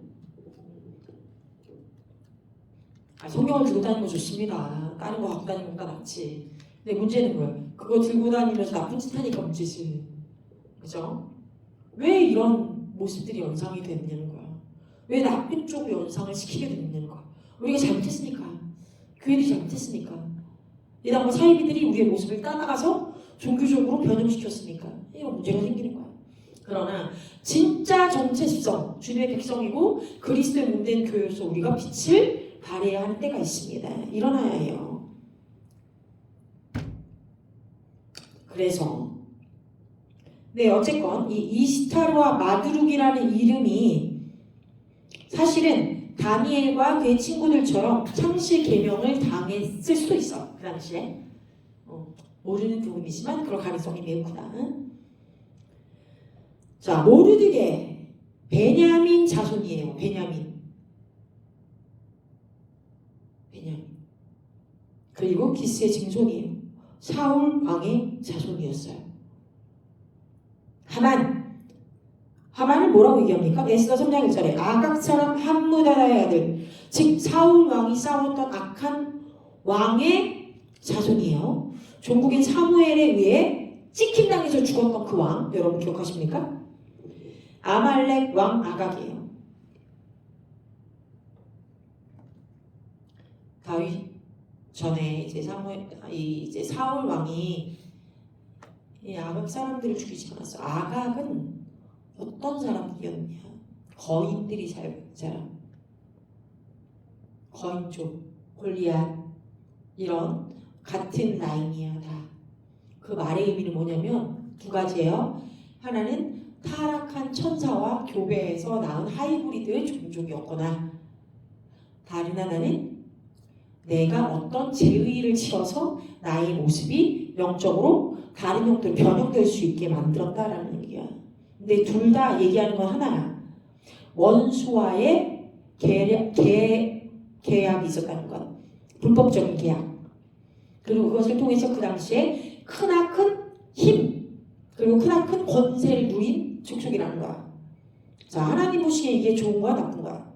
성경을 들고 다니는 거 좋습니다. 다른 거 갖고 다니는 것보다 낫지. 근데 문제는 뭐야? 그거 들고 다니면서 나쁜 짓 하니까 문제지. 그죠? 왜 이런 모습들이 연상이 되느냐는 거야. 왜 나쁜 쪽으로 연상을 시키게 되느냐는 거야. 우리가 잘못했으니까. 교회들이 잘못했으니까. 이런 사이비들이 우리의 모습을 따라가서 종교적으로 변형시켰으니까 이런 문제가 생기는 거야. 그러나 진짜 정체성, 주님의 백성이고 그리스도의 몸된 교회로서 우리가 빛을 발해야 하는 때가 있습니다. 일어나야 해요. 그래서 어쨌건 이 이스타르와 마두룩이라는 이름이 사실은 다니엘과 그의 친구들처럼 창실 계명을 당했을 수도 있어. 그 당시에 모르는 부분이지만 그럴 가능성이 매우 크다. 자, 모르드게 베냐민 자손이에요. 베냐민. 그리고 기스의 증손이에요. 사울 왕의 자손이었어요. 하만을 뭐라고 얘기합니까? 에스더 3장 1절에 아각 사람 함무다라의 아들, 즉 사울 왕이 싸웠던 악한 왕의 자손이에요. 종국인 사무엘에 의해 찍힘당해서 죽었던 그 왕, 여러분 기억하십니까? 아말렉 왕 아각이에요. 다윗 전에 이제 사울 왕이 이 아각 사람들을 죽이지 않았어. 아각은 어떤 사람들이었냐? 거인들이 살고 사람. 거인족, 골리앗 이런 같은 라인이야 다. 그 말의 의미는 뭐냐면 두 가지예요. 하나는 타락한 천사와 교배에서 낳은 하이브리드 종족이었거나 다른 하나는 내가 어떤 죄의를 지어서 나의 모습이 영적으로 다른 형태로 변형될 수 있게 만들었다라는 얘기야. 근데 둘 다 얘기하는 건 하나야. 원수와의 계약이 있었다는 것. 불법적인 계약. 그리고 그것을 통해서 그 당시에 크나큰 힘 그리고 크나큰 권세를 누린 족속이라는 거야. 자, 하나님 보시기에 이게 좋은 거야 나쁜 거야?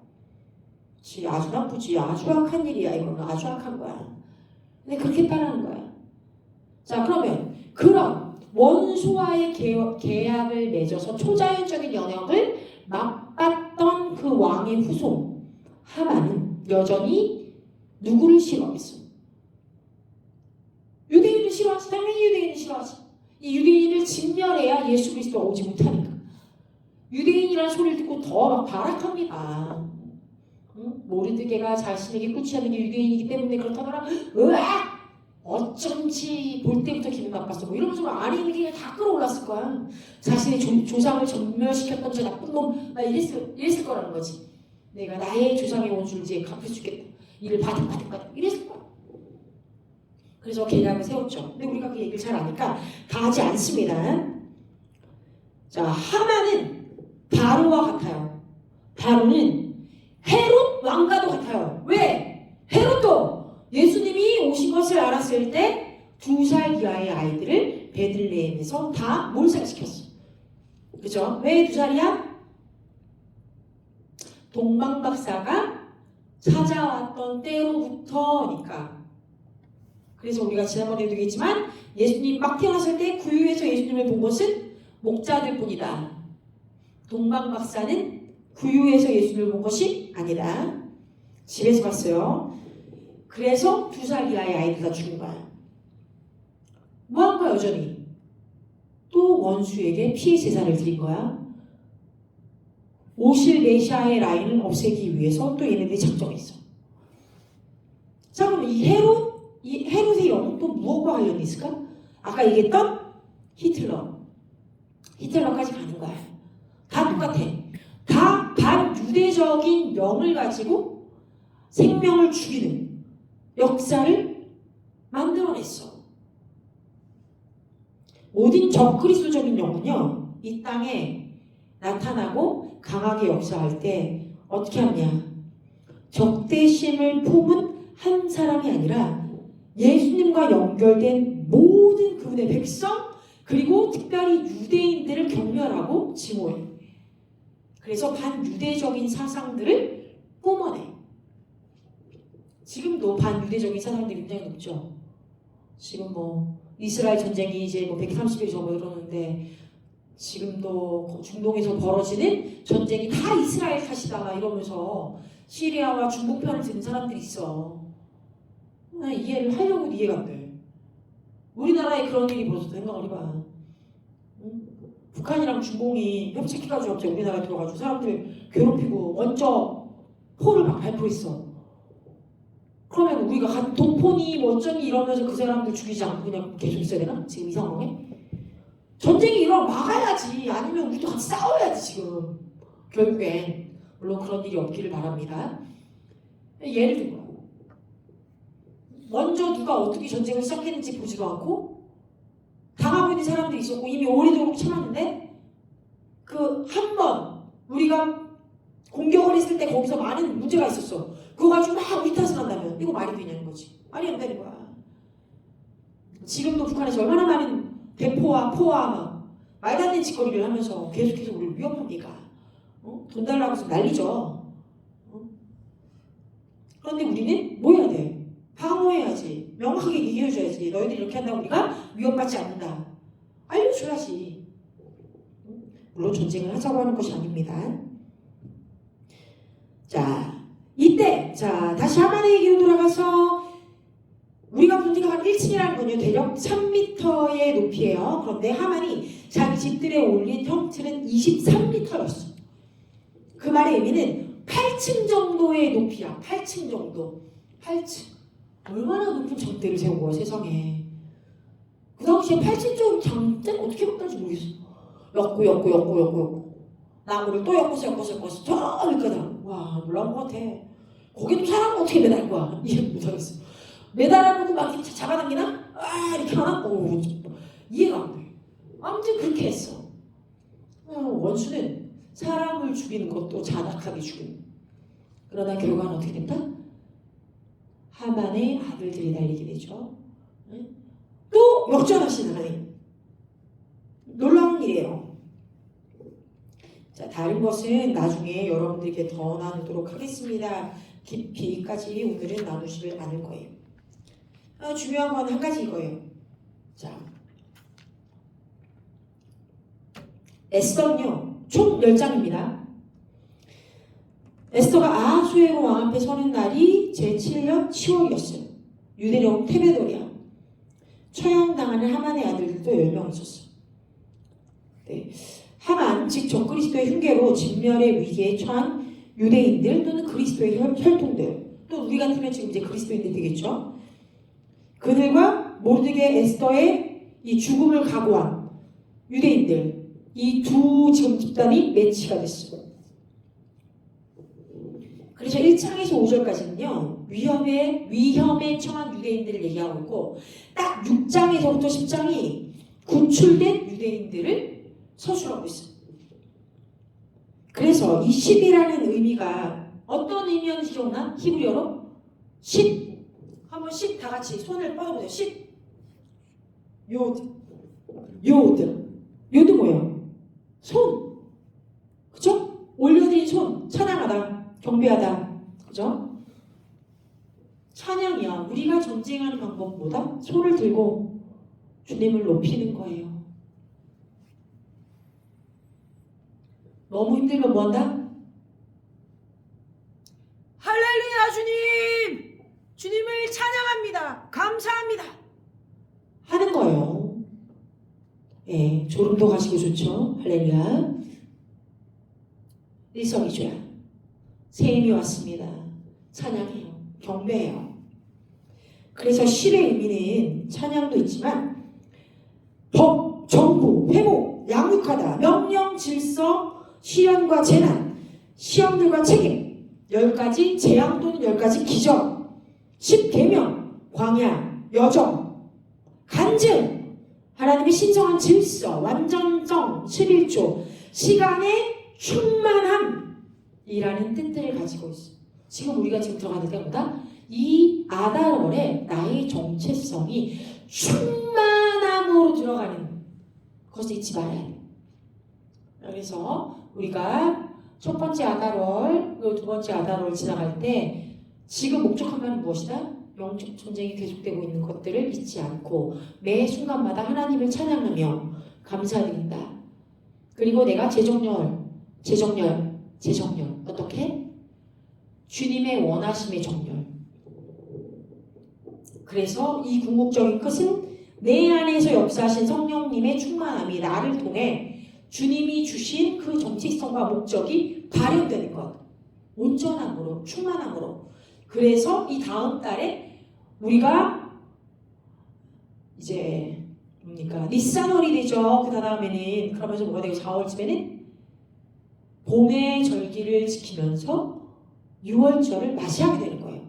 아주 나쁘지. 아주 악한 일이야. 이거는 아주 악한 거야. 근데 그렇게 했다라는 거야. 자, 그러면 그런 원수와의 계약을 맺어서 초자연적인 영역을 맛봤던 그 왕의 후손 하만은 여전히 누구를 싫어하겠어? 유대인을 싫어하지. 당연히 유대인을 싫어하지. 이 유대인을 진멸해야 예수 그리스도가 오지 못하니까. 유대인이라는 소리를 듣고 더 막 발악합니다. 모르드게가 자신에게 꾸치하는 게 유대인이기 때문에 그렇다더라. 으악! 어쩐지 볼 때부터 기분 나빴어. 뭐 이러면서 안에 있는 게 다 끌어올랐을 거야. 자신의 조상을 전멸시켰던 저 나쁜 놈, 나 이랬을 거라는 거지. 내가 나의 조상의 원수를 이제 갚아주겠다. 이를 받은 이랬을 거야. 그래서 계략을 세웠죠. 근데 우리가 그 얘기를 잘 아니까 다 하지 않습니다. 자, 하만은 바로와 같아요. 바로는 헤롯 왕과도 같아요. 왜? 헤롯도 예수님이 오신 것을 알았을 때 2살 이하의 아이들을 베들레헴에서 다 몰살시켰어. 그죠? 왜 2살이야? 동방박사가 찾아왔던 때로부터니까. 그래서 우리가 지난번에도 얘기했지만 예수님 막 태어났을 때 구유에서 예수님을 본 것은 목자들 뿐이다. 동방박사는 구유에서 예수님을 본 것이 아니다. 집에서 봤어요. 그래서 2살 이하의 아이들 다 죽은 거야. 뭐한 거야 여전히? 또 원수에게 피해 제사를 드린 거야. 오실 메시아의 라인을 없애기 위해서 또 얘네들이 작정했어. 자, 그럼 이 헤롯의 영은 또 무엇과 관련이 있을까? 아까 얘기했던 히틀러까지 가는 거야. 다 똑같아. 다 반유대적인 영을 가지고 생명을 죽이는 역사를 만들어냈어. 모든 적그리스도적인 영은요, 이 땅에 나타나고 강하게 역사할 때 어떻게 하냐? 적대심을 품은 한 사람이 아니라 예수님과 연결된 모든 그분의 백성 그리고 특별히 유대인들을 경멸하고 증오해. 그래서 반유대적인 사상들을 뿜어내. 지금도 반유대적인 사상들이 굉장히 높죠. 지금 뭐 이스라엘 전쟁이 이제 뭐 130일 접어들었는데 지금도 중동에서 벌어지는 전쟁이 다 이스라엘 탓이다 막 이러면서 시리아와 중국 편을 드는 사람들이 있어. 나 이해를 하려고 이해가 안 돼. 우리나라에 그런 일이 벌어졌다 생각을 해봐. 응? 북한이랑 중공이 협착해가지고 갑자기 우리나라에 들어가지고 사람들 괴롭히고 먼저 포를 막 발표했어. 그러면 우리가 간 동포니 뭐 어쩌니 이러면서 그 사람들 죽이지 않고 그냥 계속 있어야 되나? 지금 이 상황에? 전쟁이 일어나면 막아야지. 아니면 우리도 같이 싸워야지 지금. 결국엔. 물론 그런 일이 없기를 바랍니다. 예를 들어 먼저 누가 어떻게 전쟁을 시작했는지 보지도 않고 당하고 있는 사람들이 있었고 이미 오래도록 참았는데 그 한 번 우리가 공격을 했을 때 거기서 많은 문제가 있었어. 그거 가지고 막 우리 탓을 한다면 이거 말이 되냐는 거지. 말이 안 되는 거야. 지금도 북한에서 얼마나 많은 대포와 포와 막 말도 안 되는 짓거리를 하면서 계속해서 우리를 위협합니까? 돈 달라고 해서 난리죠. 그런데 우리는 뭐 해야 돼? 방어해야지. 명확하게 얘기해줘야지. 너희들이 이렇게 한다고 우리가 위협받지 않는다. 알려줘야지. 물론 전쟁을 하자고 하는 것이 아닙니다. 자, 이때 다시 하만의 얘기로 돌아가서 우리가 본 데가 한 1층이라는 건요. 대략 3m의 높이에요. 그런데 하만이 자기 집들에 올린 형틀은 23m였어. 그 말의 의미는 8층 정도의 높이야. 8층 정도. 8층. 얼마나 높은 전대를 세운 거야 세상에. 그 당시에 8층 정도 장대는 어떻게 만들지 모르겠어. 엮고 나무를 또 엮어서 저 여기까지. 와 놀라운 것 같아. 거기도 사람은 어떻게 매달 거야. 이해 못하겠어. 매달아놓고 막 이렇게 잡아당기나? 이렇게 하나? 이해가 안 돼. 아무튼 그렇게 했어. 원수는 사람을 죽이는 것도 잔악하게 죽이는. 그러나 결과는 어떻게 된다? 하만의 아들들이 달리게 되죠. 또 역전하시는 하나님. 놀라운 일이에요. 자, 다른 것은 나중에 여러분들에게 더 나누도록 하겠습니다. 깊이까지 오늘은 나누지를 않을 거예요. 중요한 건 한 가지 이거예요. 자, 에스더는요, 총 10장입니다. 에스더가 아하수에로 왕 앞에 서는 날이 제7년 10월이었어요. 유대령 테베돌이야. 처형당하는 하만의 아들들도 10명 있었어. 네. 하만, 즉 적그리스도의 흉계로 진멸의 위기에 처한 유대인들 또는 그리스도의 혈통들, 또 우리 같으면 지금 이제 그리스도인들 되겠죠. 그들과 모르드게 에스더의 이 죽음을 각오한 유대인들, 이 두 지금 집단이 매치가 됐어요. 그래서 1장에서 5절까지는요 위험에 처한 유대인들을 얘기하고 있고, 딱 6장에서부터 10장이 구출된 유대인들을 서술하고 있어요. 그래서 이 10이라는 의미가 어떤 의미였는지 기억나? 히브리어로 10. 한번 10 다 같이 손을 뻗어보세요. 10. 요드 뭐예요? 손. 그죠? 올려드린 손. 찬양하다. 경배하다. 그죠? 찬양이야. 우리가 전쟁하는 방법보다 손을 들고 주님을 높이는 거예요. 너무 힘들면 뭐한다? 할렐루야 주님! 주님을 찬양합니다. 감사합니다. 하는 거예요. 예, 졸음도 가시고 좋죠. 할렐루야. 일석이조야. 새 힘이 왔습니다. 찬양해요. 경배해요. 그래서 실의 의미는 찬양도 있지만 법, 정부, 회복, 양육하다, 명령, 질서, 시련과 재난, 시험들과 책임, 10가지 재앙 또는 10가지 기적, 10계명, 광야, 여정, 간증, 하나님의 신성한 질서, 완전성, 11조, 시간의 충만함이라는 뜻들을 가지고 있어요. 지금 우리가 지금 들어가는 때보다 이 아달월에 나의 정체성이 충만함으로 들어가는 것을 잊지 말아야 돼요. 그래서 우리가 첫 번째 아달월, 두 번째 아달월 지나갈 때 지금 목적한 바는 무엇이다? 영적 전쟁이 계속되고 있는 것들을 잊지 않고 매 순간마다 하나님을 찬양하며 감사드린다. 그리고 내가 재정렬 어떻게? 주님의 원하심의 정렬. 그래서 이 궁극적인 끝은 내 안에서 역사하신 성령님의 충만함이 나를 통해 주님이 주신 그 정체성과 목적이 발현되는 것. 온전함으로, 충만함으로. 그래서 이 다음 달에 우리가 이제 뭡니까? 니산월이 되죠. 그 다음에는 그러면서 뭐가 되고 4월쯤에는 봄의 절기를 지키면서 6월절을 맞이하게 되는 거예요.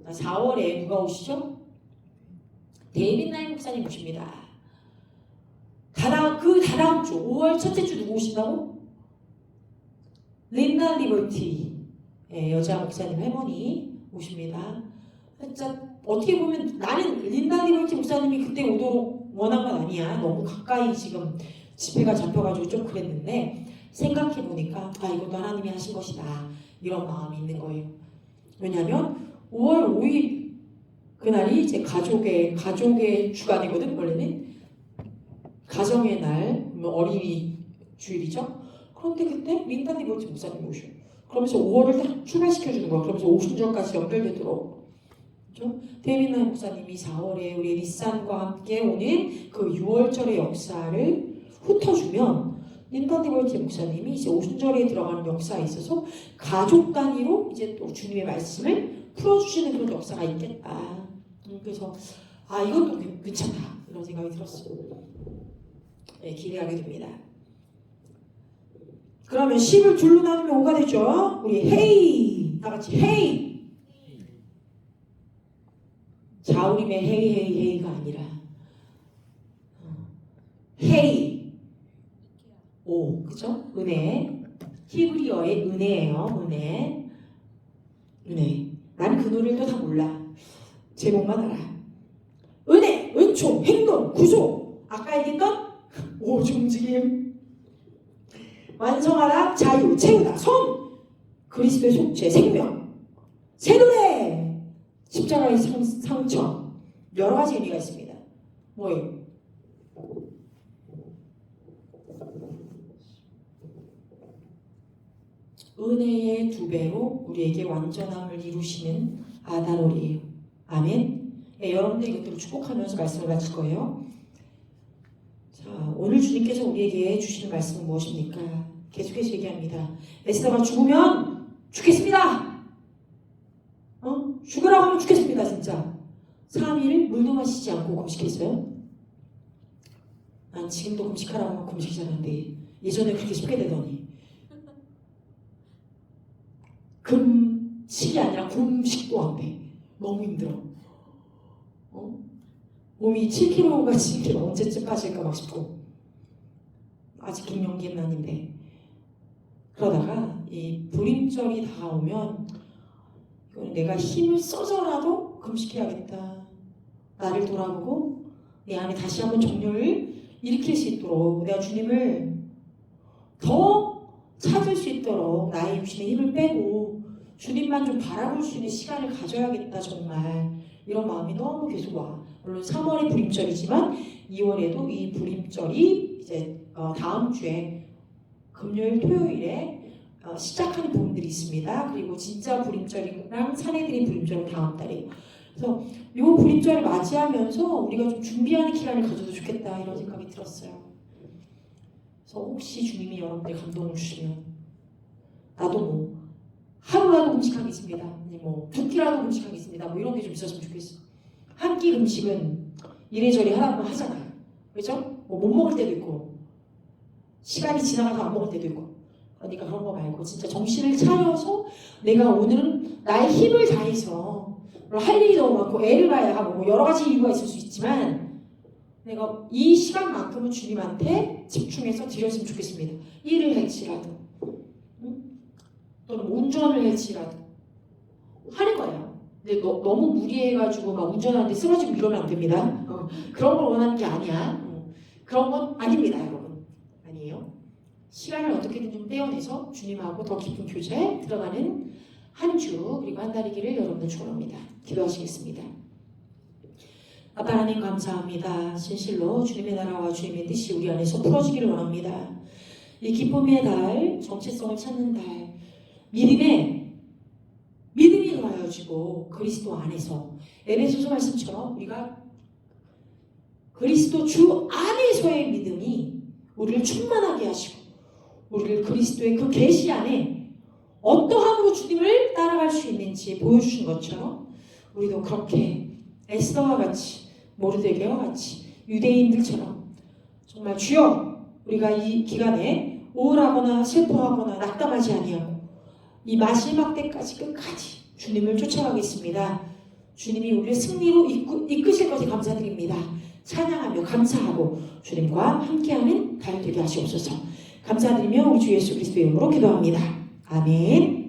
4월에 누가 오시죠? 데이빗 나인 목사님 오십니다. 다다음 주 5월 첫째 주 누구 오신다고? 린다 리버티 여자 목사님 할머니 오십니다. 진짜 어떻게 보면 나는 린다 리버티 목사님이 그때 오도록 원한 건 아니야. 너무 가까이 지금 집회가 잡혀가지고 좀 그랬는데 생각해보니까 이것도 하나님이 하신 것이다. 이런 마음이 있는 거예요. 왜냐하면 5월 5일 그날이 이제 가족의 주간이거든. 원래는 가정의 날, 어린이 주일이죠. 그런데 그때 린다 리버티 목사님이 오셔. 그러면서 5월을 딱 출발시켜주는 거야. 그러면서 오순절까지 연결되도록. 그렇죠? 데이빗 나인 목사님이 4월에 우리 니산과 함께 오는 그 6월절의 역사를 훑어주면 린다 리버티 목사님이 이제 오순절에 들어가는 역사에 있어서 가족 단위로 이제 또 주님의 말씀을 풀어주시는 그런 역사가 있겠다. 그래서 이것도 괜찮다 이런 생각이 들었어요. 네, 기대하게 됩니다. 그러면 10을 둘로 나누면 5가 되죠. 우리 헤이 다 같이 헤이. 자우림의 헤이가 아니라 헤이 오 그죠? 은혜 히브리어의 은혜예요. 은혜. 난 그 노래도 다 몰라. 제목만 알아. 은혜, 은총, 행동, 구속. 아까 얘기했던 오중직임. 완성하라, 자유, 채우다, 성. 그리스도의 속죄, 생명. 새 노래. 십자가의 상처. 여러 가지 의미가 있습니다. 뭐예요? 은혜의 2배로 우리에게 완전함을 이루시는 아다롤이에요. 아멘. 네, 여러분들 이것들을 축복하면서 말씀을 마칠 거예요. 자, 오늘 주님께서 우리에게 주시는 말씀은 무엇입니까? 계속해서 얘기합니다. 에스더가 죽으면 죽겠습니다. 죽으라고 하면 죽겠습니다. 진짜 3일 물도 마시지 않고 금식했어요. 난 지금도 금식하라고 하면 금식이 잘한데 예전에 그렇게 쉽게 되더니 금식이 아니라 금식도 안 돼. 너무 힘들어. 몸이 7kg가 7kg 언제쯤 빠질까 막 싶고 아직 갱년기는 아닌데 그러다가 이 불임절이 다가오면 이건 내가 힘을 써서라도 금식해야겠다. 나를 돌아보고 내 안에 다시 한번 정렬을 일으킬 수 있도록 내가 주님을 더 찾을 수 있도록 나의 육신의 힘을 빼고 주님만 좀 바라볼 수 있는 시간을 가져야겠다. 정말 이런 마음이 너무 계속 와. 물론 3월이 불임절이지만 2월에도 이 불임절이 이제 다음 주에 금요일 토요일에 시작하는 부분들이 있습니다. 그리고 진짜 불임절이랑 사내들이 불임절은 다음 달이에요. 그래서 이 불임절을 맞이하면서 우리가 좀 준비하는 기간을 가져도 좋겠다 이런 생각이 들었어요. 그래서 혹시 주님이 여러분들 감동을 주시면 나도 뭐 하루라도 금식하겠습니다. 뭐 2끼라도 금식하겠습니다. 뭐 이런 게 좀 있었으면 좋겠어. 한 끼 금식은 이래저래 하라고 하잖아요. 그렇죠? 뭐 못 먹을 때도 있고 시간이 지나가서 안 먹을 때도 있고 그러니까 그런 거 말고 진짜 정신을 차려서 내가 오늘은 나의 힘을 다해서 할 일이 너무 많고 애를 봐야 하고 뭐 여러 가지 이유가 있을 수 있지만 내가 이 시간만큼은 주님한테 집중해서 드렸으면 좋겠습니다. 일을 할지라도 또는 운전을 할지라도 하는 거예요. 근데 너무 무리해가지고 막 운전하는데 쓰러지고 이러면 안 됩니다. 그런 걸 원하는 게 아니야. 그런 건 아닙니다, 여러분. 아니에요. 시간을 어떻게든 좀 떼어내서 주님하고 더 깊은 교제에 들어가는 한 주 그리고 한 달이기를 여러분들 축원합니다. 기도하시겠습니다. 아빠 하나님 감사합니다. 진실로 주님의 나라와 주님의 뜻이 우리 안에서 풀어지기를 원합니다. 이 기쁨의 달, 정체성을 찾는 달, 믿음이 더하여지고 그리스도 안에서 에베소서 말씀처럼 우리가 그리스도 주 안에서의 믿음이 우리를 충만하게 하시고 우리를 그리스도의 그 계시 안에 어떠함으로 주님을 따라갈 수 있는지 보여주신 것처럼 우리도 그렇게 에스더와 같이 모르드게와 같이 유대인들처럼 정말 주여 우리가 이 기간에 우울하거나 슬퍼하거나 낙담하지 아니하고 이 마지막 때까지 끝까지 주님을 쫓아가겠습니다. 주님이 우리를 승리로 이끄실 것에 감사드립니다. 찬양하며 감사하고 주님과 함께하는 달 되게 하시옵소서. 감사드리며 우리 주 예수 그리스도의 이름으로 기도합니다. 아멘.